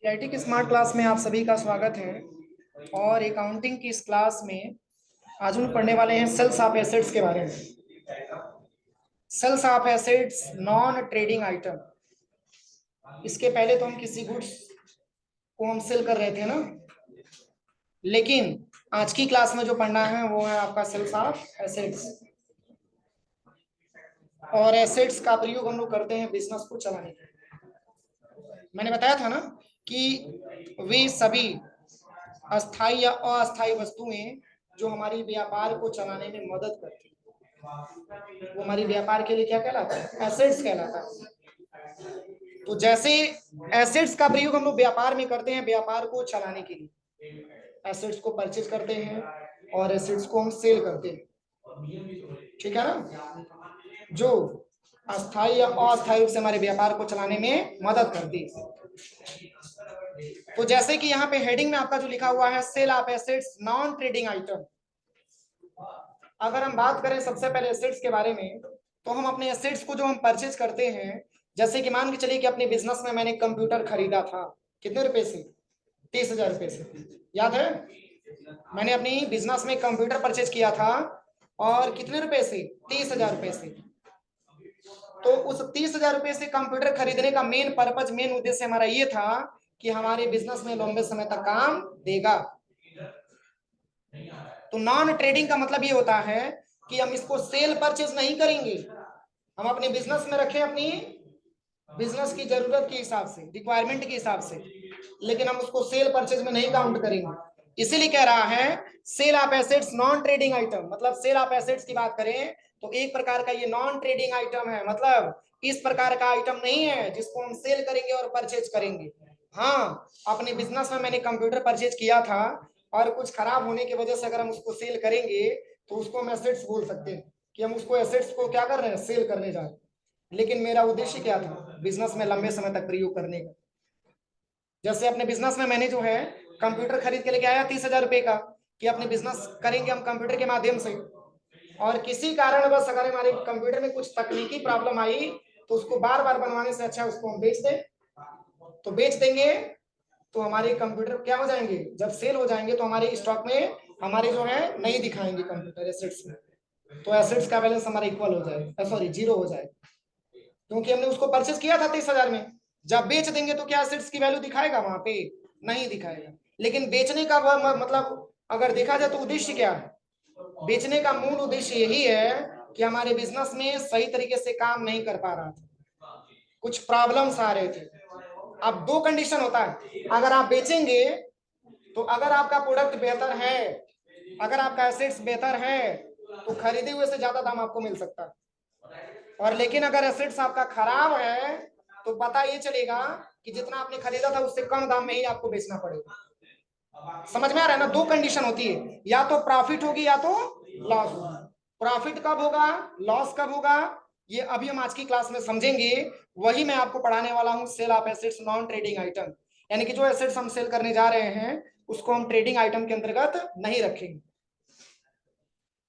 IT की smart class में आप सभी का स्वागत है। और अकाउंटिंग की इस क्लास में आज हम पढ़ने वाले हैं सेल्स ऑफ एसेट्स के बारे में। Sales of assets non trading item. इसके पहले तो हम किसी गुड्स को हम सेल कर रहे थे ना, लेकिन आज की क्लास में जो पढ़ना है वो है आपका सेल्स ऑफ एसेट्स। और एसेट्स का प्रयोग हम लोग करते हैं बिजनेस को चलाने के लिए। मैंने बताया था ना कि वे सभी अस्थाई या अस्थाई वस्तुएं जो हमारी व्यापार को चलाने में मदद करती है वो हमारी व्यापार के लिए क्या कहलाता है? एसेट्स कहलाता है। तो जैसे एसेट्स का प्रयोग हम लोग व्यापार में करते हैं व्यापार को चलाने के लिए, एसेट्स को परचेज करते हैं और एसेट्स को हम सेल करते हैं, ठीक है ना, जो अस्थाई या अस्थाई रूप से हमारे व्यापार को चलाने में मदद करती है। तो जैसे कि यहाँ पे हेडिंग में आपका जो लिखा हुआ है sale of assets non trading item. अगर हम बात करें सबसे पहले एसेट्स के बारे में, तो हम अपने एसेट्स को जो हम परचेज करते हैं, जैसे कि मान के चलिए कि अपने बिजनेस में मैंने कंप्यूटर खरीदा था, कितने रुपए से? 30,000 रुपए से। याद है? मैंने अपनी बिजनेस में कंप्यूटर परचेज किया था और कितने रुपए से? 30,000 रुपए से। तो उस 30,000 रुपए से कंप्यूटर खरीदने का मेन पर्पज, मेन उद्देश्य हमारा ये था कि हमारे बिजनेस में लंबे समय तक काम देगा। तो नॉन ट्रेडिंग का मतलब ये होता है कि हम इसको सेल परचेज नहीं करेंगे, हम अपने बिजनेस में रखें अपनी बिजनेस की जरूरत के हिसाब से, रिक्वायरमेंट के हिसाब से, लेकिन हम उसको सेल परचेज में नहीं काउंट करेंगे। इसीलिए कह रहा है sale of assets non trading item. मतलब सेल ऑफ एसेट्स की बात करें तो एक प्रकार का ये नॉन ट्रेडिंग आइटम है, मतलब इस प्रकार का आइटम नहीं है जिसको हम सेल करेंगे और परचेज करेंगे। हाँ, अपने बिजनेस में मैंने कंप्यूटर परचेज किया था और कुछ खराब होने की वजह से अगर हम उसको सेल करेंगे तो उसको हम एसेट्स बोल सकते हैं कि हम उसको एसेट्स को क्या कर रहे हैं? सेल करने जा रहे हैं। लेकिन मेरा उद्देश्य क्या था? बिजनेस में लंबे समय तक प्रयोग करने का। जैसे अपने बिजनेस में मैंने जो है कंप्यूटर खरीद के लेके आया 30,000 रुपए का, कि अपने बिजनेस करेंगे हम कंप्यूटर के माध्यम से, और किसी कारणवश अगर हमारे कंप्यूटर में कुछ तकनीकी प्रॉब्लम आई तो उसको बार बार बनवाने से अच्छा उसको हम बेच दें। तो बेच देंगे तो हमारे कंप्यूटर क्या हो जाएंगे? जब सेल हो जाएंगे तो हमारे स्टॉक में हमारे जो है नहीं दिखाएंगे कंप्यूटर एसेट्स में, तो एसेट्स का बैलेंस हमारा इक्वल हो जाएगा, सॉरी जीरो हो जाएगा, क्योंकि हमने उसको परचेज किया था 30,000 में। जब बेच देंगे तो क्या एसेट्स की वैल्यू दिखाएगा? वहां पे नहीं दिखाएगा। लेकिन बेचने का मतलब अगर देखा जाए तो उद्देश्य क्या है? बेचने का मूल उद्देश्य यही है कि हमारे बिजनेस में सही तरीके से काम नहीं कर पा रहा था, कुछ प्रॉब्लम्स आ रहे थे। अब दो कंडीशन होता है, अगर आप बेचेंगे तो अगर आपका प्रोडक्ट बेहतर है, अगर आपका एसेट्स बेहतर है तो खरीदे हुए से ज्यादा दाम आपको मिल सकता है। और लेकिन अगर एसेट्स आपका खराब है तो पता ये चलेगा कि जितना आपने खरीदा था उससे कम दाम में ही आपको बेचना पड़ेगा। समझ में आ रहा है ना? दो कंडीशन होती है, या तो प्रॉफिट होगी या तो लॉस होगी। प्रॉफिट कब होगा, लॉस कब होगा, ये अभी हम आज की क्लास में समझेंगे। वही मैं आपको पढ़ाने वाला हूं, sale of assets non trading item. यानी कि जो एसेट्स हम सेल करने जा रहे हैं उसको हम ट्रेडिंग आइटम के अंतर्गत नहीं रखेंगे।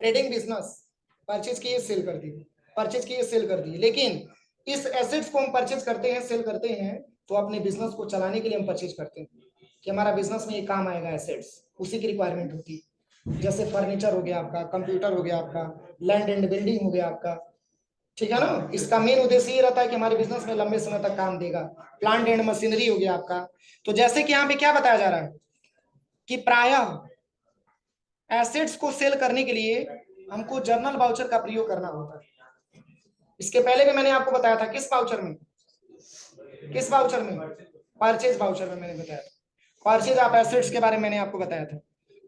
ट्रेडिंग बिजनेस परचेज किए सेल कर दिए, परचेज किए सेल कर दिए, लेकिन इस एसेट्स को हम परचेज करते हैं, सेल करते हैं तो अपने बिजनेस को चलाने के लिए हम परचेज करते हैं कि हमारा बिजनेस में ये काम आएगा, एसेट्स उसी की रिक्वायरमेंट होती है। जैसे फर्नीचर हो गया आपका, कंप्यूटर हो गया आपका, लैंड एंड बिल्डिंग हो गया आपका, ठीक है ना। इसका मेन उद्देश्य ये रहता है कि हमारे बिजनेस में लंबे समय तक काम देगा। प्लांट एंड मशीनरी हो गया आपका। तो जैसे कि यहाँ पे क्या बताया जा रहा है कि प्रायः एसेट्स को सेल करने के लिए हमको जर्नल वाउचर का प्रयोग करना होता है। इसके पहले भी मैंने आपको बताया था, किस वाउचर में? किस वाउचर में? परचेज वाउचर में मैंने बताया था। परचेज ऑफ एसेट्स के बारे में मैंने आपको बताया था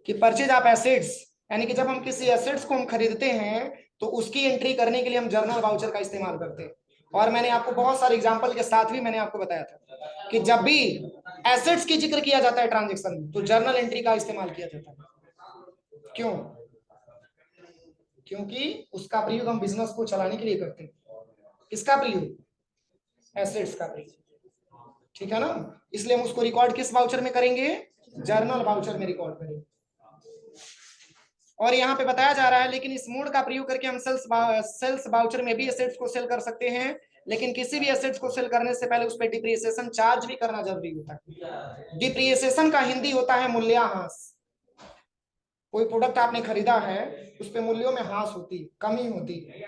कि परचेज ऑफ एसेट्स यानी कि जब हम किसी एसेट्स को हम खरीदते हैं तो उसकी एंट्री करने के लिए हम जर्नल वाउचर का इस्तेमाल करते हैं। और मैंने आपको बहुत सारे एग्जांपल के साथ भी मैंने आपको बताया था कि जब भी एसेट्स की जिक्र किया जाता है ट्रांजेक्शन में तो जर्नल एंट्री का इस्तेमाल किया जाता है। क्यों? क्योंकि उसका प्रयोग हम बिजनेस को चलाने के लिए करते हैं। किसका प्रयोग? एसेट्स का प्रयोग, ठीक है ना। इसलिए हम उसको रिकॉर्ड किस वाउचर में करेंगे? जर्नल वाउचर में रिकॉर्ड करेंगे। और यहाँ पे बताया जा रहा है लेकिन इस मोड का प्रयोग करके हम सेल्स वाउचर में भी एसेट्स को सेल कर सकते हैं, लेकिन किसी भी एसेट्स को सेल करने से पहले उस पर डिप्रिसिएशन चार्ज भी करना जरूरी होता है। डिप्रिसिएशन का हिंदी होता है मूल्यह्रास। कोई प्रोडक्ट आपने खरीदा है, उस पे मूल्यों में ह्रास होती है, कमी होती है।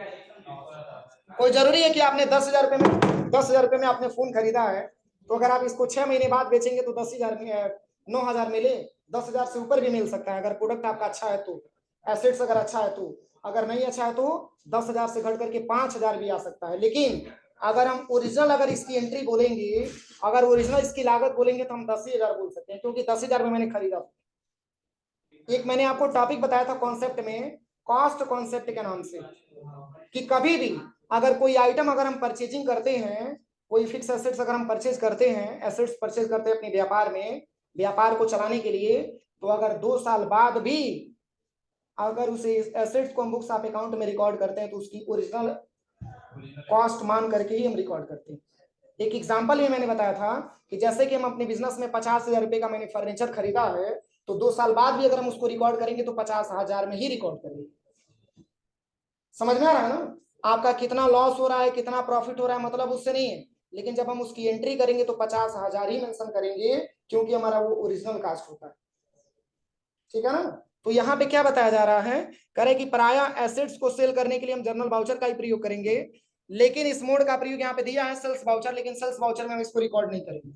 कोई जरूरी है कि आपने 10,000 रुपए में आपने फोन खरीदा है, तो अगर आप इसको 6 महीने बाद बेचेंगे तो 10,000 में 9,000 मिले, 10,000 से ऊपर भी मिल सकता है अगर प्रोडक्ट आपका अच्छा है तो, एसेट्स अगर अच्छा है तो। अगर नहीं अच्छा है तो 10,000 से घट करके 5,000 भी आ सकता है। लेकिन अगर हम ओरिजिनल अगर इसकी एंट्री बोलेंगे, अगर ओरिजिनल इसकी लागत बोलेंगे तो हम 10,000 बोल सकते हैं, क्योंकि 10,000 में मैंने खरीदा। एक मैंने आपको टॉपिक बताया था कॉन्सेप्ट में, कॉस्ट कॉन्सेप्ट के नाम से, कि कभी भी अगर कोई आइटम अगर हम परचेजिंग करते हैं, कोई फिक्स एसेट्स अगर हम परचेज करते हैं, एसेट्स परचेज करते हैं अपने व्यापार में, व्यापार को चलाने के लिए, तो अगर 2 साल बाद भी अगर उसे एसेट्स को हम बुक्स ऑफ अकाउंट में रिकॉर्ड करते हैं तो उसकी ओरिजिनल कॉस्ट मान करके ही हम रिकॉर्ड करते हैं। एक एग्जांपल ये मैंने बताया था कि जैसे कि हम अपने बिजनेस में 50,000 रुपए का मैंने फर्नीचर खरीदा है, तो 2 साल बाद भी अगर हम उसको रिकॉर्ड करेंगे तो 50,000 में ही रिकॉर्ड करेंगे। समझ में आ रहा है ना? आपका कितना लॉस हो रहा है, कितना प्रॉफिट हो रहा है, मतलब उससे नहीं है, लेकिन जब हम उसकी एंट्री करेंगे तो 50,000 ही मेंशन करेंगे, क्योंकि हमारा वो ओरिजिनल कास्ट होता है। ठीक है ना? तो यहाँ पे क्या बताया जा रहा है, करे कि पराया एसेट्स को सेल करने के लिए हम जर्नल वाउचर का ही प्रयोग करेंगे, लेकिन इस मोड का प्रयोग यहाँ पे दिया है सेल्स वाउचर, लेकिन सेल्स वाउचर में हम इसको रिकॉर्ड नहीं करेंगे।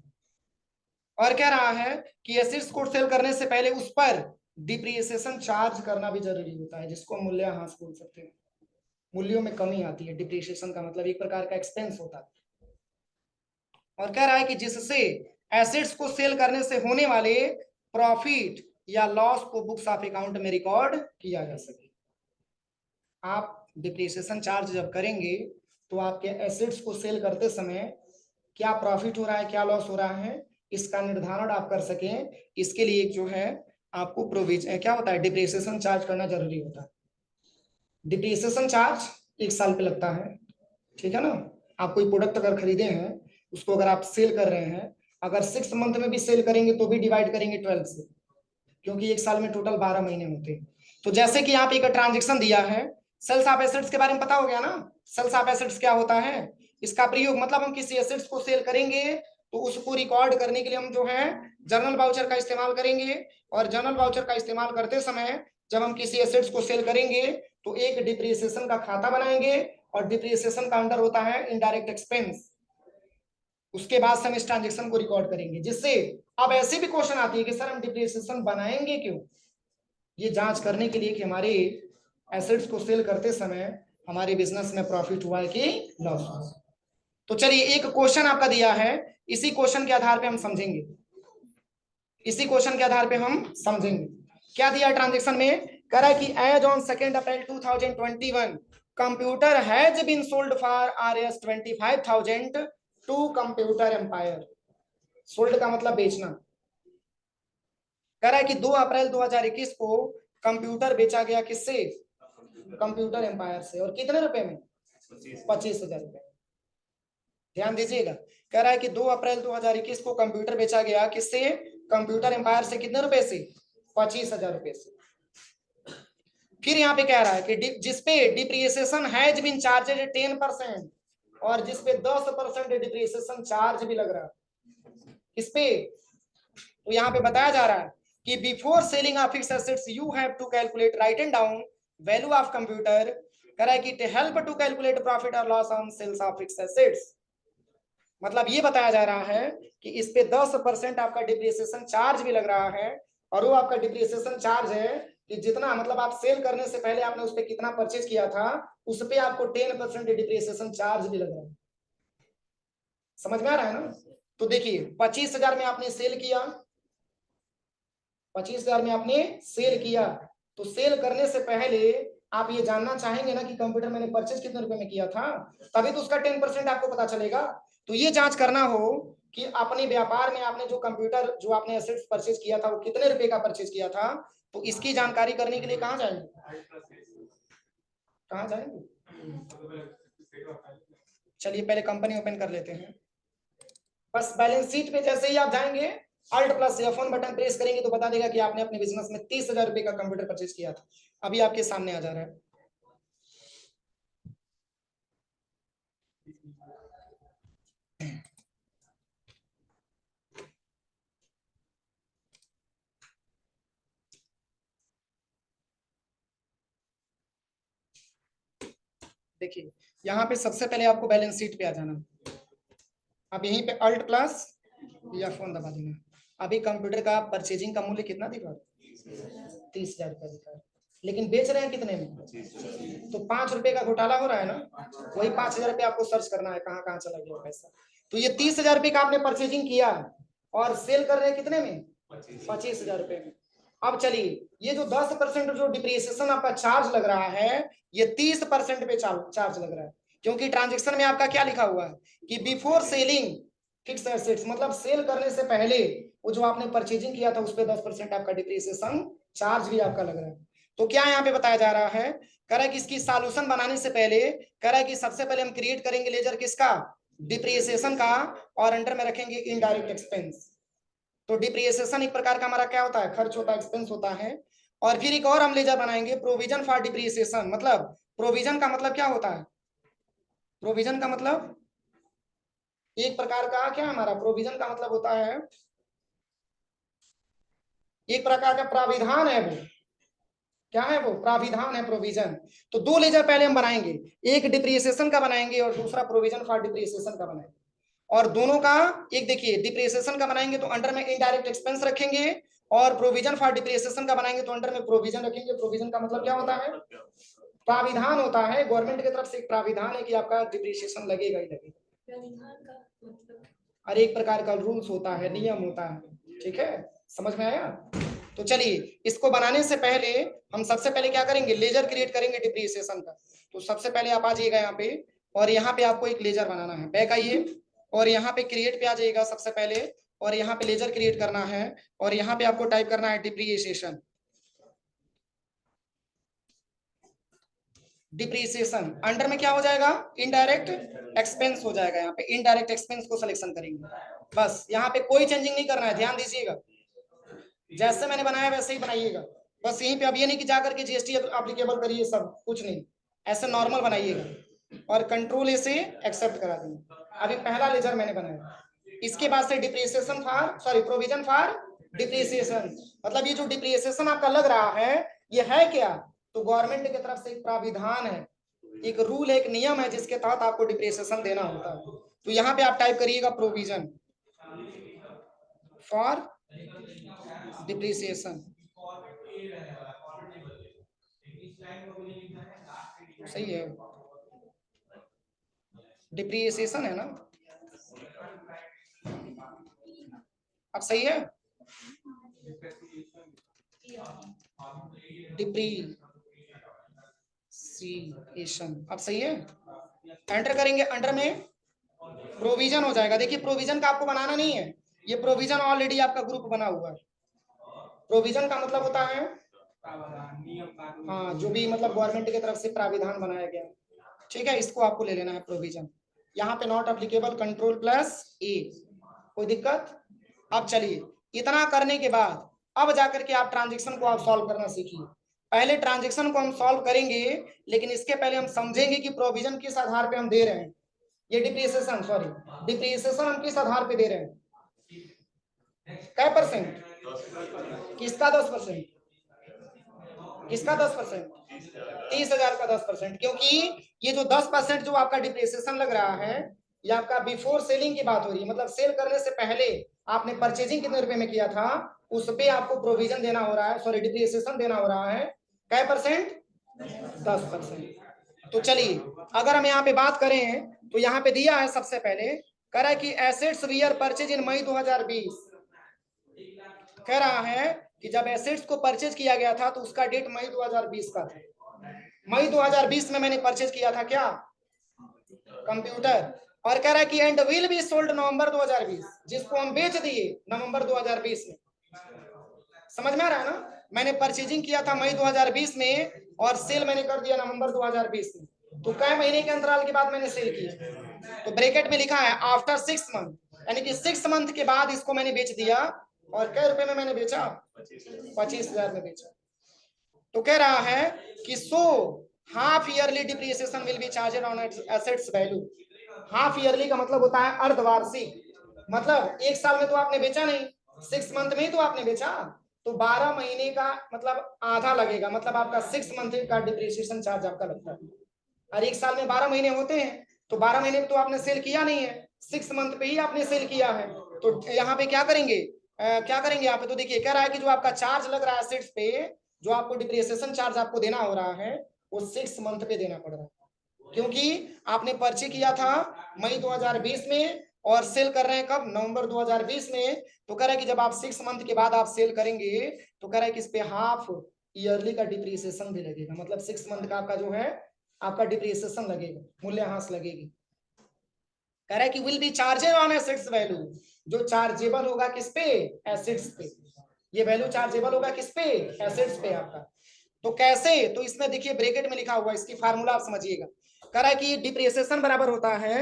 और कह रहा है कि एसेट्स को सेल करने से पहले उस पर डिप्रिसिएशन चार्ज करना भी जरूरी होता है, जिसको मूल्यह्रास बोल सकते हैं। मूल्यों में कमी आती है, डिप्रिसिएशन का मतलब एक प्रकार का एक्सपेंस होता है। और कह रहा है कि जिससे एसेट्स को सेल करने से होने वाले प्रॉफिट या लॉस को बुक्स ऑफ अकाउंट में रिकॉर्ड किया जा सके। आप डिप्रिसिएशन चार्ज जब करेंगे तो आपके एसेट्स को सेल करते समय क्या प्रॉफिट हो रहा है, क्या लॉस हो रहा है, इसका निर्धारण आप कर सकें, इसके लिए जो है आपको प्रोविजन क्या होता है, डिप्रिसिएशन चार्ज करना जरूरी होता है। डिप्रिसिएशन चार्ज 1 साल पे लगता है, ठीक है ना? आप कोई प्रोडक्ट अगर खरीदे हैं, उसको अगर आप सेल कर रहे हैं, अगर 6 मंथ में भी सेल करेंगे तो भी डिवाइड करेंगे 12 से, क्योंकि 1 साल में टोटल 12 महीने होते हैं। तो जैसे कि आप एक ट्रांजेक्शन दिया है, सेल्स ऑफ एसेट्स के बारे में पता हो गया ना? सेल्स ऑफ एसेट्स क्या होता है, इसका प्रयोग मतलब हम किसी एसेट्स को सेल करेंगे तो उसको रिकॉर्ड करने के लिए हम जो है जर्नल वाउचर का इस्तेमाल करेंगे। और जर्नल वाउचर का इस्तेमाल करते समय जब हम किसी एसेट्स को सेल करेंगे तो एक डिप्रिसिएशन का खाता बनाएंगे, और डिप्रिसिएशन का अंडर होता है इनडायरेक्ट एक्सपेंस। उसके बाद से हम इस ट्रांजेक्शन को रिकॉर्ड करेंगे, जिससे अब ऐसे भी क्वेश्चन आती है कि सर हम डिप्रिसिएशन बनाएंगे क्यों, ये जांच करने के लिए कि हमारे एसेट्स को सेल करते समय हमारे बिजनेस में प्रॉफिट हुआ है कि लॉस हुआ। तो चलिए एक क्वेश्चन आपका दिया है, इसी क्वेश्चन के आधार पे हम समझेंगे, इसी क्वेश्चन के आधार पे हम समझेंगे क्या दिया ट्रांजेक्शन में। कह रहा है कि as on 2 April 2021 computer has been sold for Rs 25,000 to computer empire. Sold का मतलब बेचना। कह रहा है कि 2 अप्रैल 2021 को कंप्यूटर बेचा गया किससे, कंप्यूटर एम्पायर से, और कितने रुपए में, 25,000 रुपए। ध्यान दीजिएगा, कह रहा है कि 2 अप्रैल 2021 को कंप्यूटर बेचा गया किससे, कंप्यूटर एम्पायर से, कितने रुपए से, 25,000 रुपए से। फिर यहाँ पे कह रहा है कि जिसपे डिप्रिसिएशन हैज बीन चार्जेड 10%, और जिसपे 10% डिप्रिसिएशन चार्ज भी लग रहा है। इस पे तो यहाँ पे बताया जा रहा है कि before selling of fixed assets you have to calculate write and down value of computer. कह रहा है कि to help to calculate profit और loss on sales of fixed assets. मतलब ये बताया जा रहा है कि इस पे 10% आपका डिप्रिसिएशन चार्ज भी लग रहा है, और वो आपका डिप्रिसिएशन चार्ज है कि जितना मतलब आप सेल करने से पहले आपने उस पे कितना परचेज किया था, उस पे आपको 10% डिप्रिसिएशन चार्ज भी लग रहा है। समझ में आ रहा है ना? तो देखिए 25,000 में आपने सेल किया, 25,000 में आपने सेल किया, तो सेल करने से पहले आप ये जानना चाहेंगे ना कि कंप्यूटर मैंने परचेज कितने रुपए में किया था, तभी तो उसका 10% आपको पता चलेगा। तो ये जांच करना हो कि अपने व्यापार में आपने जो कंप्यूटर जो आपने एसेट्स परचेज किया था वो कितने रुपए का परचेज किया था, तो इसकी जानकारी करने के लिए कहाँ जाएंगे, कहाँ जाएंगे? चलिए पहले कंपनी ओपन कर लेते हैं। बस बैलेंस शीट पे जैसे ही आप जाएंगे, Alt plus F1 button press करेंगे तो बता देगा कि आपने अपने बिजनेस में 30,000 रुपए का कंप्यूटर परचेज किया था। अभी आपके सामने आ जा रहा है। देखिए यहाँ पे सबसे पहले आपको बैलेंस शीट पे आ जाना। अब यहीं पे अल्ट प्लस या फोन दबा देना। अभी कंप्यूटर का परचेजिंग का मूल्य कितना दिखा? 30,000 रुपया दिखा है, लेकिन बेच रहे हैं कितने में? तो 5 रुपए का घोटाला हो रहा है ना। वही 5,000 रुपया आपको सर्च करना है कहाँ कहाँ चला गया पैसा। तो ये 30,000 रुपये का आपने परचेजिंग किया और सेल कर रहे हैं कितने में? 25,000 रुपए में। अब चलिए ये जो 10% जो डिप्रिसिएशन आपका चार्ज लग रहा है, ये 30% पे चार्ज लग रहा है, क्योंकि ट्रांजेक्शन में आपका क्या लिखा हुआ है कि बिफोर सेलिंग फिक्स एसेट्स, मतलब सेल करने से पहले वो जो आपने परचेजिंग किया था उस पर 10% आपका डिप्रिसिएशन चार्ज भी आपका लग रहा है। तो क्या यहाँ पे बताया जा रहा है, कह रहा है कि इसकी सॉल्यूशन बनाने से पहले कह रहा है कि सबसे पहले हम क्रिएट करेंगे लेजर किसका? डिप्रिसिएशन का, और अंडर में रखेंगे इनडायरेक्ट एक्सपेंस। तो डिप्रिसिएशन एक प्रकार का हमारा क्या होता है? खर्च होता है, एक्सपेंस होता है। और फिर एक और हम लेजर बनाएंगे प्रोविजन फॉर डिप्रिसिएशन। मतलब प्रोविजन का मतलब क्या होता है? प्रोविजन का मतलब एक प्रकार का क्या हमारा प्रोविजन का मतलब होता है, एक प्रकार का प्राविधान है। वो क्या है? वो प्राविधान है, प्रोविजन। तो दो लेजर पहले हम बनाएंगे, एक डिप्रिसिएशन का बनाएंगे और दूसरा प्रोविजन फॉर डिप्रिसिएशन का बनाएंगे। और दोनों का एक देखिए, डिप्रिसिएशन का बनाएंगे तो अंडर में इनडायरेक्ट एक्सपेंस रखेंगे, और प्रोविजन फॉर डिप्रिसिएशन का बनाएंगे तो अंडर में प्रोविजन रखेंगे। प्रोविजन का मतलब क्या होता है? प्राविधान होता है, गवर्नमेंट की तरफ से एक प्राविधान है कि आपका डिप्रिसिएशन लगेगा ही लगेगा। और एक प्रकार का रूल्स होता है, नियम होता है। ठीक है, समझ में आया? तो चलिए इसको बनाने से पहले हम सबसे पहले क्या करेंगे? लेजर क्रिएट करेंगे डिप्रिसिएशन का। तो सबसे पहले आप आ जाइएगा यहाँ पे, और यहाँ पे आपको एक लेजर बनाना है। बैक आइए और यहाँ पे क्रिएट पे आ जाइएगा सबसे पहले, और यहाँ पे लेजर क्रिएट करना है, और यहाँ पे आपको टाइप करना है डिप्रिसिएशन। डिप्रिसिएशन अंडर में क्या हो जाएगा? इनडायरेक्ट एक्सपेंस हो जाएगा। यहाँ पे इनडायरेक्ट एक्सपेंस को सिलेक्शन करेंगे। बस यहाँ पे कोई चेंजिंग नहीं करना है, ध्यान दीजिएगा, जैसे मैंने बनाया वैसे ही बनाइएगा। बस यहीं पे अब ये नहीं कि जाकर के जीएसटी एप्लीकेबल करिए, सब कुछ नहीं, ऐसे नॉर्मल बनाइएगा और कंट्रोल ए से एक्सेप्ट करा देंगे। अभी पहला लेजर मैंने बनाया, इसके बाद से depreciation for sorry provision for depreciation. मतलब ये जो डिप्रिसिएशन आपका लग रहा है ये है क्या? तो गवर्नमेंट की तरफ से एक प्राविधान है, एक रूल है, एक नियम है जिसके तहत आपको डिप्रिसिएशन देना होता है। तो यहाँ पे आप टाइप करिएगा प्रोविजन फॉर डिप्रिसिएशन। सही है, डिप्रिसिएशन है ना? अब सही है, डिप्रिसिएशन अब सही है। एंटर करेंगे, अंडर में प्रोविजन हो जाएगा। देखिए प्रोविजन का आपको बनाना नहीं है, ये प्रोविजन ऑलरेडी आपका ग्रुप बना हुआ है। प्रोविजन का मतलब होता है हाँ, जो भी मतलब गवर्नमेंट की तरफ से प्राविधान बनाया गया। ठीक है, इसको आपको ले लेना है प्रोविजन। यहाँ पे नॉट एप्लीकेबल, कंट्रोल प्लस ए, कोई दिक्कत? अब चलिए इतना करने के बाद अब जाकर के आप ट्रांजेक्शन को आप सॉल्व करना सीखिए। पहले ट्रांजेक्शन को हम सॉल्व करेंगे, लेकिन इसके पहले हम समझेंगे कि प्रोविजन किस आधार पे हम दे रहे हैं। ये डिप्रिसिएशन डिप्रिसिएशन हम किस आधार पे दे रहे हैं? क्या परसेंट? किसका 10%? किसका 10%? 30,000 का 10%। क्योंकि ये जो 10% जो आपका डिप्रिसिएशन लग रहा है, ये आपका बिफोर सेलिंग की बात हो रही है, मतलब सेल करने से पहले आपने परचेजिंग कितने रुपए में किया था उस पे आपको प्रोविजन देना हो रहा है, सॉरी डिप्रिसिएशन देना हो रहा है। क्या परसेंट? 10%। तो चलिए अगर हम यहाँ पे बात करें तो यहाँ पे दिया है सबसे पहले, कह रहा है कि एसेट्स वीआर परचेज इन मई 2020। कह रहा है कि जब एसेट्स को परचेज किया गया था तो उसका डेट मई 2020 का था। मई 2020 में मैंने परचेज किया था क्या? कंप्यूटर। और कह रहा है कि एंड विल बी सोल्ड नवंबर 2020, जिसको हम बेच दिए नवंबर 2020 में। समझ में आ रहा है ना? मैंने परचेजिंग किया था मई 2020 में और सेल मैंने कर दिया नवंबर 2020 में। तो कई महीने के अंतराल के बाद मैंने सेल किया, तो ब्रैकेट में लिखा है आफ्टर 6 मंथ, यानी कि 6 मंथ के बाद इसको मैंने बेच दिया। और कै रुपए में मैंने बेचा? 25,000 में बेचा। तो कह रहा है कि so half yearly depreciation will be charged on assets value. Half yearly का मतलब होता है अर्धवार्षिक, मतलब एक साल में तो आपने बेचा नहीं, 6 मंथ में ही तो आपने बेचा, तो 12 महीने का मतलब आधा लगेगा, मतलब आपका 6 मंथ का डिप्रिसिएशन चार्ज आपका लगता है। और एक साल में 12 महीने होते हैं, तो 12 महीने में तो आपने सेल किया नहीं है, 6 मंथ पे ही आपने सेल किया है। तो यहाँ पे क्या करेंगे, क्या करेंगे यहाँ पे, तो देखिए कह रहा है कि जो आपका चार्ज लग रहा है एसेट्स पे, जो आपको डिप्रिसिएशन चार्ज आपको देना हो रहा है, वो 6 मंथ पे देना पड़ रहा है, क्योंकि आपने पर्चे किया था मई 2020 में और सेल कर रहे हैं कब, नवंबर 2020 में। तो कह रहा है कि जब आप 6 मंथ के बाद आप सेल करेंगे, तो कह रहा है कि इस पे हाफ ईयरली का डिप्रिसिएशन भी लगेगा, मतलब 6 मंथ का आपका जो है आपका डिप्रिसिएशन लगेगा, मूल्यह्रास लगेगी। कह रहा है कि will be charged on assets value, जो चार्जेबल होगा किस पे, एसेट्स पे, ये वैल्यू चार्जेबल होगा किस पे, एसेट्स पे आपका। तो कैसे, तो इसमें देखिए ब्रैकेट में लिखा हुआ है, इसकी फार्मूला आप समझिएगा। कह रहा है कि डिप्रिसिएशन बराबर होता है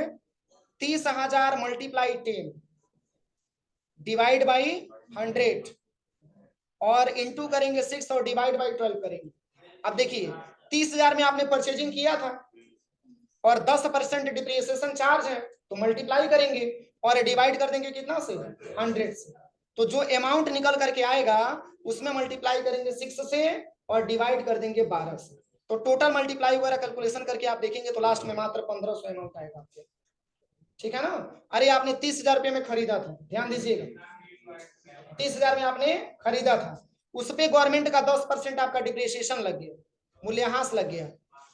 30,000 मल्टीप्लाई 10 डिवाइड बाई 100 और इंटू करेंगे 6 और डिवाइड बाई 12 करेंगे। अब देखिए 30,000 में आपने परचेजिंग किया था और 10% डिप्रिसिएशन चार्ज है, तो मल्टीप्लाई करेंगे और डिवाइड कर देंगे कितना से, 100 से। तो जो अमाउंट निकल करके आएगा उसमें मल्टीप्लाई करेंगे 6 से और डिवाइड कर देंगे 12 से। तो टोटल मल्टीप्लाई वगैरह कैलकुलेशन करके आप देखेंगे तो लास्ट में मात्र 1500 अमाउंट आएगा आपके, ठीक है ना। अरे आपने 30,000 रुपये में खरीदा था, ध्यान दीजिएगा, 30,000 में आपने खरीदा था, उस पे गवर्नमेंट का 10% आपका डिप्रिसिएशन लग गया, मूल्यह्रास लग गया।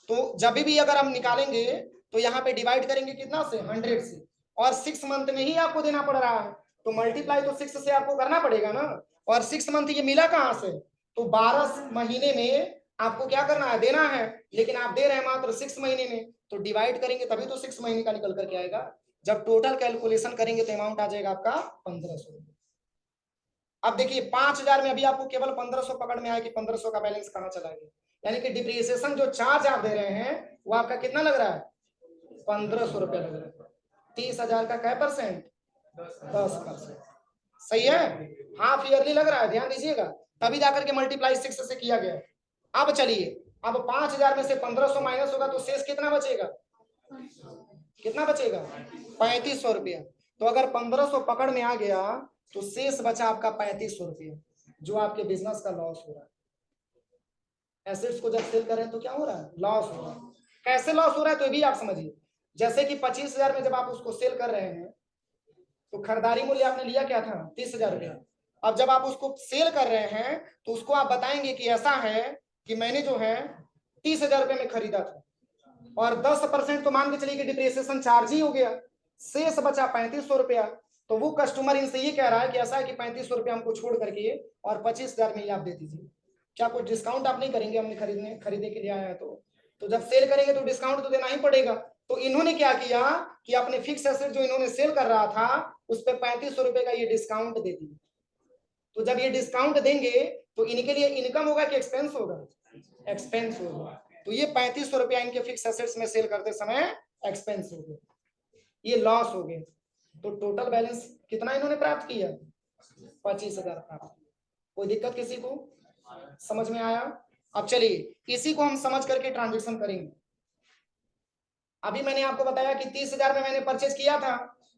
तो जब भी अगर हम निकालेंगे तो यहाँ पे डिवाइड करेंगे कितना से, 100 से, और 6 मंथ में ही आपको देना पड़ रहा है, तो मल्टीप्लाई तो 6 से आपको करना पड़ेगा ना। और 6 मंथ ये मिला कहाँ से, तो 12 महीने में आपको क्या करना है, देना है, लेकिन आप दे रहे हैं मात्र 6 महीने में, तो डिवाइड करेंगे तभी तो 6 महीने का निकल करके आएगा। जब टोटल कैलकुलेशन करेंगे तो अमाउंट आ जाएगा आपका 1500। अब देखिए 5,000 में अभी आपको केवल 1500 पकड़ में आया कि 1500 का बैलेंस कहाँ चला गया, यानी कि डिप्रिसिएशन जो चार्ज आप दे रहे हैं वो आपका कितना लग रहा है, 1500 रुपया लग रहा है। 30,000 का क्या परसेंट, 10%, सही है, हाफ ईयरली लग रहा है, ध्यान दीजिएगा, तभी जाकर के मल्टीप्लाई 6 से किया गया। अब चलिए, अब 5,000 में से 1500 माइनस होगा तो शेष कितना बचेगा, कितना बचेगा, 3500 रुपया। तो अगर 1500 पकड़ में आ गया तो शेष बचा आपका 3500 रुपया, जो आपके बिजनेस का लॉस हो रहा है। एसेट्स को जब सेल कर रहे हैं तो क्या हो रहा है, लॉस हो रहा है। कैसे लॉस हो रहा है तो ये भी आप समझिए, जैसे कि 25,000 में जब आप उसको सेल कर रहे हैं तो खरीदारी मूल्य आपने लिया क्या था, 30,000 रुपया। अब जब आप उसको सेल कर रहे हैं तो उसको आप बताएंगे कि ऐसा है कि मैंने जो है 30,000 रुपये में खरीदा था और 10% तो मान के चलिए कि डिप्रिसिएशन चार्ज ही हो गया, शेष बचा 3500 रुपया। तो वो कस्टमर इनसे ये कह रहा है कि ऐसा है कि 3500 रुपया हमको छोड़ करके और 25,000 में ही आप दे दीजिए, क्या कुछ डिस्काउंट आप नहीं करेंगे, हमने खरीदने के लिए आया है तो जब सेल करेंगे तो डिस्काउंट तो देना ही पड़ेगा। तो इन्होंने क्या किया कि अपने फिक्स एसेट जो इन्होंने सेल कर रहा था उस पर 3500 रुपए का ये डिस्काउंट दे दिया। तो जब ये डिस्काउंट देंगे तो इनके लिए इनकम होगा कि एक्सपेंस होगा, एक्सपेंस होगा। तो ये 3500 रुपया इनके फिक्स एसेट्स में सेल करते समय एक्सपेंस हो गया, ये लॉस हो गया। तो टोटल बैलेंस कितना इन्होंने प्राप्त किया, 25,000 प्राप्त। कोई दिक्कत किसी को, समझ में आया। अब चलिए इसी को हम समझ करके ट्रांजेक्शन करेंगे। अभी मैंने आपको बताया कि 30,000 में मैंने परचेज किया था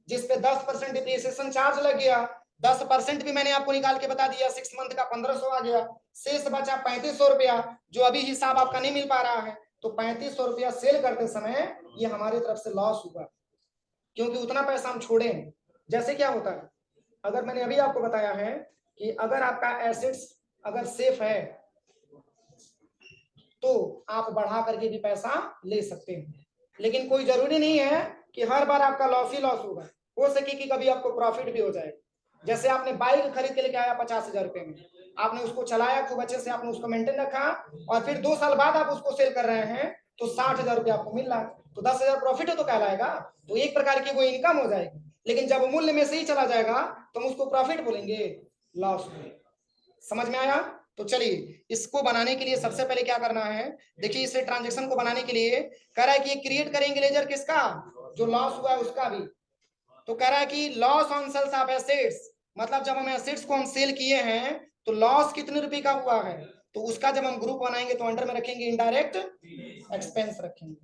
जिसपे 10% डिप्रिसिएशन चार्ज लग गया, 10% भी मैंने आपको निकाल के बता दिया, 6 मंथ का 1500 आ गया, शेष बचा 3500 रुपया, जो अभी हिसाब आपका नहीं मिल पा रहा है। तो 3500 रुपया सेल करते समय ये हमारी तरफ से लॉस हुआ, क्योंकि उतना पैसा हम छोड़े। जैसे क्या होता है, अगर मैंने अभी आपको बताया है कि अगर आपका एसेट्स अगर सेफ है तो आप बढ़ा करके भी पैसा ले सकते हैं, लेकिन कोई जरूरी नहीं है कि हर बार आपका लॉस ही लॉस होगा, हो सके कि कभी आपको प्रॉफिट भी हो जाए। जैसे आपने बाइक खरीद के लेके आया 50,000 रुपए में, आपने उसको चलाया खूब अच्छे से, आपने उसको मेंटेन रखा और फिर 2 साल बाद आप उसको सेल कर रहे हैं तो 60,000 रुपया आपको मिल रहा है, तो 10,000 प्रॉफिट तो कहलाएगा, तो एक प्रकार की वो इनकम हो जाएगी। लेकिन जब मूल्य में से ही चला जाएगा तो हम उसको प्रॉफिट बोलेंगे, लॉस। समझ में आया। तो चलिए इसको बनाने के लिए सबसे पहले क्या करना है, देखिए इसे ट्रांजैक्शन को बनाने के लिए कह रहा है कि ये क्रिएट करेंगे लेजर किसका, जो लॉस हुआ है उसका भी। तो कह रहा है कि loss on sales of assets, मतलब जब हम एसेट्स को हम सेल किए हैं तो लॉस कितने रुपए का हुआ है, तो उसका जब हम ग्रुप बनाएंगे तो अंडर में रखेंगे इनडायरेक्ट एक्सपेंस रखेंगे।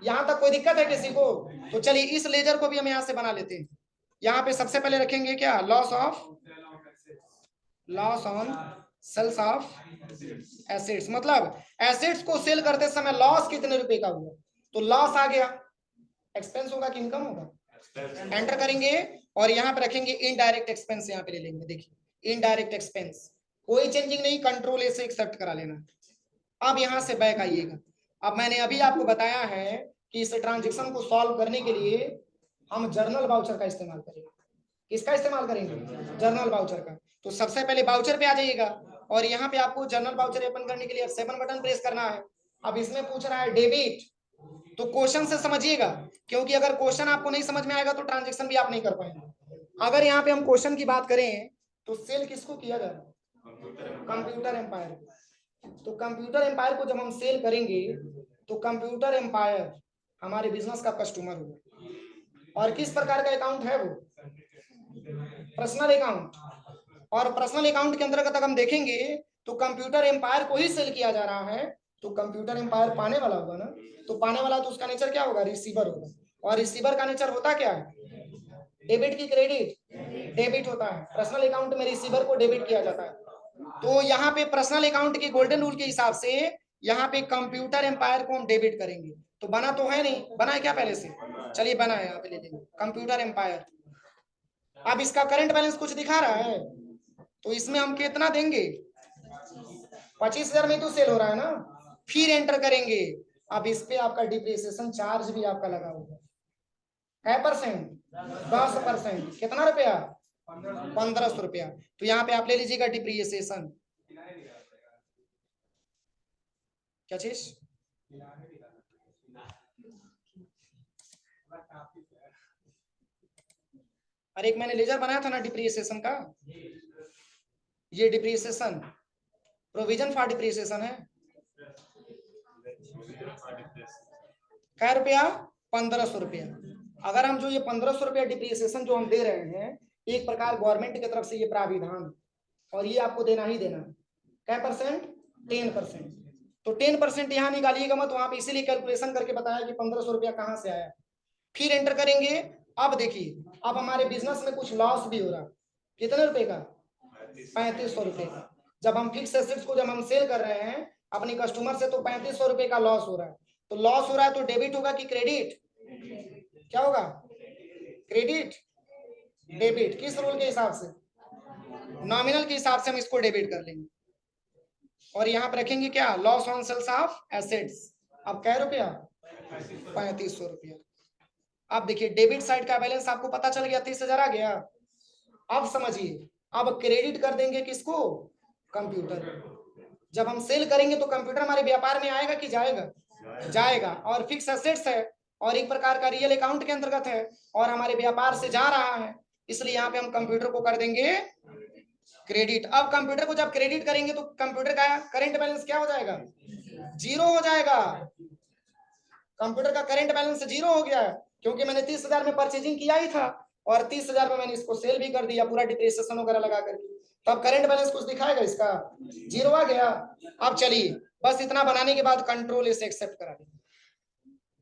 यहां तक कोई दिक्कत है किसी को, तो चलिए इस लेजर को भी हम यहां से बना लेते हैं। यहाँ पे सबसे पहले रखेंगे क्या, loss on sales of assets, मतलब एसेट्स को सेल करते समय लॉस कितने रुपए का हुआ, तो लॉस आ गया, एक्सपेंस होगा कि इनकम होगा, एंटर करेंगे और यहाँ पे रखेंगे इनडायरेक्ट एक्सपेंस, यहाँ पे ले लेंगे, देखिए इनडायरेक्ट एक्सपेंस, कोई चेंजिंग नहीं, कंट्रोल ए से एक्सेप्ट करा लेना। अब यहाँ से बैक आइएगा। अब मैंने अभी आपको बताया है कि इस ट्रांजेक्शन को सॉल्व करने के लिए हम जर्नल वाउचर का इस्तेमाल करेंगे। किसका इस्तेमाल करेंगे, जर्नल वाउचर का। तो सबसे पहले वाउचर पे आ जाइएगा और यहाँ पे आपको जर्नल वाउचर ओपन करने के लिए F7 बटन प्रेस करना है। अब इसमें पूछ रहा है डेबिट, तो क्वेश्चन से समझिएगा, क्योंकि अगर क्वेश्चन आपको नहीं समझ में आएगा तो ट्रांजेक्शन भी आप नहीं कर पाएंगे। अगर यहाँ पे हम क्वेश्चन की बात करें तो सेल किसको किया जा रहा है, कंप्यूटर एम्पायर। तो कंप्यूटर एम्पायर को जब हम सेल करेंगे तो कंप्यूटर एम्पायर हमारे बिजनेस का कस्टमर होगा। और किस प्रकार का अकाउंट है वो, पर्सनल अकाउंट। और पर्सनल अकाउंट के अंतर्गत अगर हम देखेंगे तो कंप्यूटर एम्पायर को ही सेल किया जा रहा है, तो कंप्यूटर एम्पायर पाने वाला होगा ना, तो पाने वाला तो उसका नेचर क्या होगा, रिसीवर होगा। और रिसीवर का नेचर होता क्या है, डेबिट की क्रेडिट, डेबिट होता है। पर्सनल अकाउंट में रिसीवर को डेबिट किया जाता है। तो यहाँ पे पर्सनल अकाउंट के गोल्डन रूल के हिसाब से यहाँ पे कंप्यूटर एम्पायर को हम डेबिट करेंगे। तो बना तो है नहीं, बना है क्या पहले से, चलिए बना है, यहाँ पे ले लेंगे कंप्यूटर एम्पायर। अब इसका करंट बैलेंस कुछ दिखा रहा है, तो इसमें हम कितना देंगे, 25,000 में तो सेल हो रहा है ना, फिर एंटर करेंगे। अब इस पे आपका डिप्रिसिएशन चार्ज भी आपका लगा होगा, क्या परसेंट, 10%, कितना रुपया, 1500 रुपया। तो यहाँ पे आप ले लीजिएगा डिप्रिसिएशन, क्या चीज, अरे एक मैंने लेजर बनाया था ना डिप्रिसिएशन का, ये डिप्रिसिएशन प्रोविजन फॉर डिप्रिसिएशन है, क्या रुपया, 1500 रुपया। अगर हम जो ये 1500 रुपया डिप्रिसिएशन जो हम दे रहे हैं, एक प्रकार गवर्नमेंट की तरफ से ये प्राविधान, और ये आपको देना ही देना, क्या परसेंट, 10%। तो 10% यहाँ निकालिएगा मत, वहां पे इसीलिए कैलकुलेशन करके बताया कि 1500 रुपया कहाँ से आया। फिर एंटर करेंगे। अब देखिए, अब हमारे बिजनेस में कुछ लॉस भी हो रहा, कितने रुपए का, 3500 रुपए का। जब हम फिक्स एसेट्स को जब हम सेल कर रहे हैं अपने कस्टमर से, तो 3500 रुपए का लॉस हो रहा है। तो लॉस हो रहा है तो डेबिट होगा कि क्रेडिट, क्या होगा, क्रेडिट, डेबिट। किस रूल के हिसाब से, नॉमिनल के हिसाब से हम इसको डेबिट कर लेंगे। और यहाँ पे रखेंगे क्या, loss on sales of assets. अब क्या रुपया, 3500 रुपया। अब देखिए डेबिट साइड का बैलेंस आपको पता चल गया, 30,000 आ गया। अब समझिए, अब क्रेडिट कर देंगे किसको, कंप्यूटर। जब हम सेल करेंगे तो कंप्यूटर हमारे व्यापार में आएगा कि जाएगा, जाएगा। और फिक्स एसेट्स है और एक प्रकार का रियल अकाउंट के अंतर्गत है और हमारे व्यापार से जा रहा है, इसलिए यहाँ पे हम कंप्यूटर को कर देंगे क्रेडिट। अब कंप्यूटर को जब क्रेडिट करेंगे तो कंप्यूटर का करंट बैलेंस क्या हो जाएगा, जीरो हो जाएगा। कंप्यूटर का करंट बैलेंस जीरो हो गया, क्योंकि मैंने 30,000 में परचेजिंग किया ही था और 30,000 में मैंने इसको सेल भी कर दिया पूरा डिप्रिसिएशन वगैरह लगा करके। तब करंट बैलेंस कुछ दिखाएगा, इसका जीरो आ गया। अब चलिए, बस इतना बनाने के बाद कंट्रोल इसे एक्सेप्ट करा देंगे।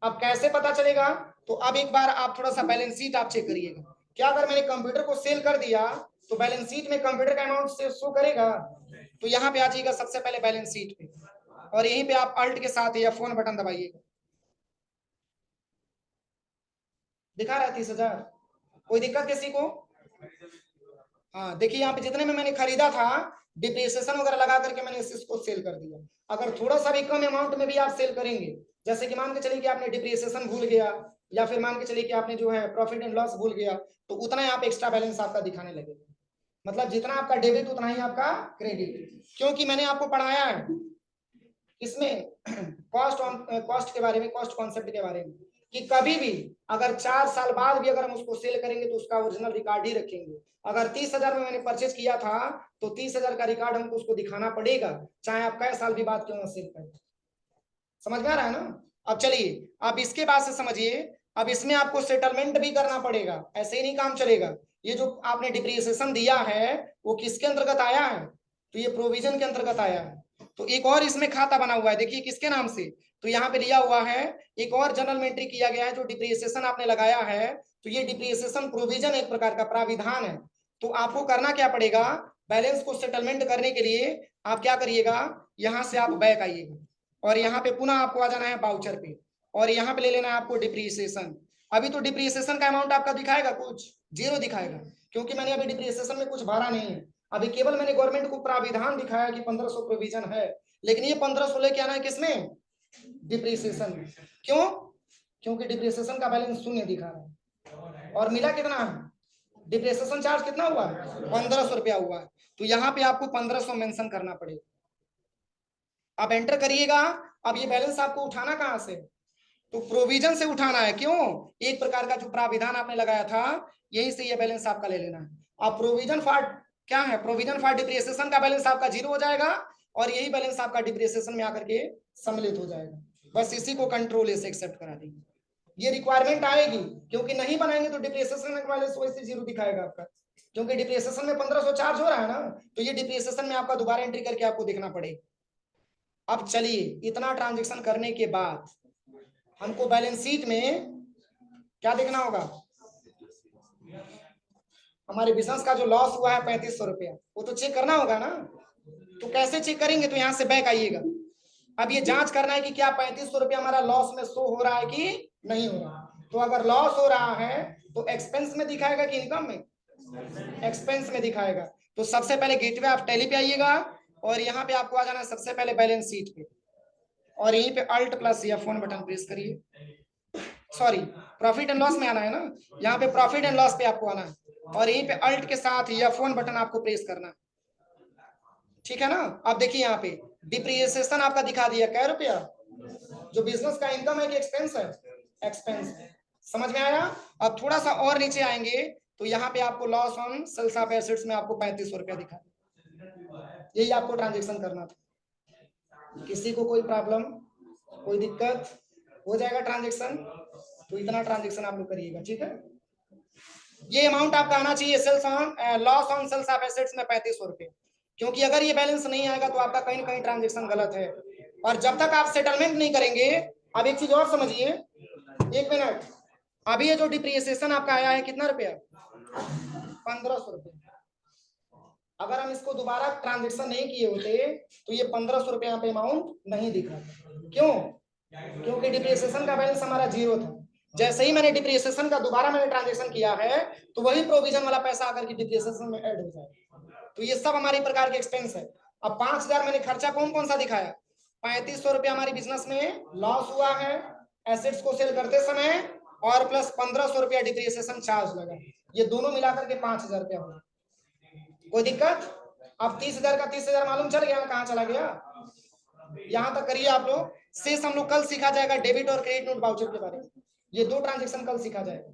अब कैसे पता चलेगा, तो अब एक बार आप थोड़ा सा बैलेंस शीट आप चेक करिएगा। क्या अगर मैंने कंप्यूटर को सेल कर दिया तो बैलेंस शीट में कंप्यूटर का अमाउंट से शो करेगा। तो यहाँ पे आ जाइएगा सबसे पहले बैलेंस शीट पे, और यहीं पे आप अल्ट के साथ या फोन बटन दबाइएगा, दिखा रहा है 30,000, कोई दिक्कत किसी को। हाँ देखिए, यहाँ पे जितने में मैंने खरीदा था डिप्रिसिएशन वगैरह लगा करके मैंने इसको सेल कर दिया। अगर थोड़ा सा भी कम अमाउंट में भी आप सेल करेंगे, जैसे कि मान के चलिए कि आपने डिप्रिसिएशन भूल गया, या फिर मान के चलिए कि आपने जो है प्रॉफिट एंड लॉस भूल गया, तो उतना ही आप एक्स्ट्रा बैलेंस आपका दिखाने लगेगा। मतलब जितना आपका डेबिट उतना ही आपका क्रेडिट, क्योंकि मैंने आपको पढ़ाया है इसमें कॉस्ट के बारे में, कॉस्ट कॉन्सेप्ट के बारे में, कि कभी भी अगर 4 साल बाद भी अगर हम उसको सेल करेंगे तो उसका ओरिजिनल रिकॉर्ड ही रखेंगे। अगर 30,000 में मैंने परचेज किया था तो 30,000 का रिकॉर्ड हमको उसको दिखाना पड़ेगा, चाहे आप कई साल भी बाद क्यों ना सेल करें। समझ में आ रहा है ना। अब चलिए, अब इसके बाद से समझिए, अब इसमें आपको सेटलमेंट भी करना पड़ेगा, ऐसे ही नहीं काम चलेगा। ये जो आपने डिप्रिसिएशन दिया है वो किसके अंतर्गत आया है, तो ये प्रोविजन के अंतर्गत आया है। तो एक और इसमें खाता बना हुआ है, देखिए किसके नाम से, तो यहाँ पे लिया हुआ है, एक और जर्नल एंट्री किया गया है जो डिप्रिसिएशन आपने लगाया है। तो ये डिप्रिसिएशन प्रोविजन एक प्रकार का प्राविधान है, तो आपको करना क्या पड़ेगा, बैलेंस को सेटलमेंट करने के लिए आप क्या करिएगा, यहां से आप बैक आइएगा और यहाँ पे पुनः आपको आ जाना है बाउचर पे और यहाँ पे ले लेना है आपको डिप्रिसिएशन। अभी तो डिप्रिसिएशन का अमाउंट आपका दिखाएगा कुछ जीरो दिखाएगा, क्योंकि मैंने अभी डिप्रिसिएशन में कुछ भरा नहीं है। अभी केवल मैंने गवर्नमेंट को प्राविधान दिखाया कि 1500 प्रोविजन है, लेकिन ये 1500 लेके आना है किसमें, डिप्रिसिएशन में। क्यों, क्योंकि डिप्रिसिएशन का बैलेंस शून्य दिखा रहा है और मिला कितना है, डिप्रिसिएशन चार्ज कितना हुआ, 1500 रुपया हुआ है। तो यहाँ पे आपको 1500 मेंशन करना पड़ेगा। आप एंटर करिएगा। अब ये बैलेंस आपको उठाना कहां से, तो प्रोविजन से उठाना है। क्यों, एक प्रकार का जो प्राविधान आपने लगाया था यही से ये बैलेंस आपका ले लेना है। अब प्रोविजन फॉर क्या है, प्रोविजन फॉर डिप्रिसिएशन का बैलेंस आपका जीरो हो जाएगा और यही बैलेंस आपका डिप्रिसिएशन में आकर के सम्मिलित हो जाएगा। बस इसी को कंट्रोल से एक्सेप्ट करा देंगे। ये रिक्वायरमेंट आएगी, क्योंकि नहीं बनाएंगे तो डिप्रिसिएशन का बैलेंस वैसे जीरो दिखाएगा आपका, क्योंकि डिप्रिसिएशन में 1500 चार्ज हो रहा है ना, तो ये डिप्रिसिएशन में आपका दोबारा एंट्री करके आपको देखना पड़ेगा। अब चलिए, इतना ट्रांजेक्शन करने के बाद हमको बैलेंस शीट में क्या देखना होगा, हमारे बिजनेस का जो लॉस हुआ है 3500 रुपया, वो तो चेक करना होगा ना। तो कैसे चेक करेंगे, तो यहाँ से बैक आइएगा। अब ये जांच करना है कि क्या 3500 रुपया हमारा लॉस में शो हो रहा है कि नहीं हो रहा। तो अगर लॉस हो रहा है तो एक्सपेंस में दिखाएगा कि इनकम में, एक्सपेंस में दिखाएगा। तो सबसे पहले गेटवे ऑफ टैली पे आइएगा और यहाँ पे आपको आ जाना है सबसे पहले बैलेंस शीट पे और यहीं पे alt plus F1 button press करिए। सॉरी, प्रॉफिट एंड लॉस में आना है ना, यहाँ पे प्रॉफिट एंड लॉस पे आपको आना है और यहीं पे अल्ट के साथ F1 बटन आपको प्रेस करना है, ठीक है ना। अब देखिए यहाँ पे डिप्रिसिएशन आपका दिखा दिया क्या रुपया, जो बिजनेस का इनकम है कि एक्सपेंस है, एक्सपेंस। समझ में आया। अब थोड़ा सा और नीचे आएंगे तो यहाँ पे आपको loss on sales of assets में आपको 3500 रुपया दिखा, यही आपको ट्रांजेक्शन करना था। किसी को कोई प्रॉब्लम, कोई दिक्कत, हो जाएगा ट्रांजेक्शन। तो इतना ट्रांजेक्शन आप लोग करिएगा, ठीक है। ये अमाउंट आपका आना चाहिए sales on loss on sales of assets में 3500 रुपये, क्योंकि अगर ये बैलेंस नहीं आएगा तो आपका कहीं ना कहीं ट्रांजेक्शन गलत है। और जब तक आप सेटलमेंट नहीं करेंगे, अब एक चीज और समझिए, एक मिनट, अभी ये जो डिप्रिसिएशन आपका आया है कितना रुपया, 1500 रुपये। अगर हम इसको दोबारा ट्रांजेक्शन नहीं किए होते तो ये 1500 रुपये यहाँ पे अमाउंट नहीं दिख रहा था। क्यों, क्योंकि डिप्रिसिएशन का बैलेंस हमारा जीरो था। जैसे ही मैंने डिप्रिसिएशन का दोबारा मैंने ट्रांजेक्शन किया है तो वही प्रोविजन वाला पैसा आकर के डिप्रिसिएशन में ऐड हो जाए। तो ये सब हमारी प्रकार के एक्सपेंस है। अब 5000 मैंने खर्चा कौन कौन सा दिखाया, 3500 रुपया हमारी बिजनेस में लॉस हुआ है एसेट्स को सेल करते समय और प्लस 1500 रुपया डिप्रिसिएशन चार्ज लगा, ये दोनों मिलाकर के 5000 रुपया हुआ। कोई दिक्कत। अब 30,000 का 30,000 मालूम चल गया कहाँ चला गया, यहां तक करिए आप लोग। शेष हम लोग कल सीखा जाएगा डेबिट और क्रेडिट नोट वाउचर के बारे में, ये दो ट्रांजेक्शन कल सीखा जाएगा।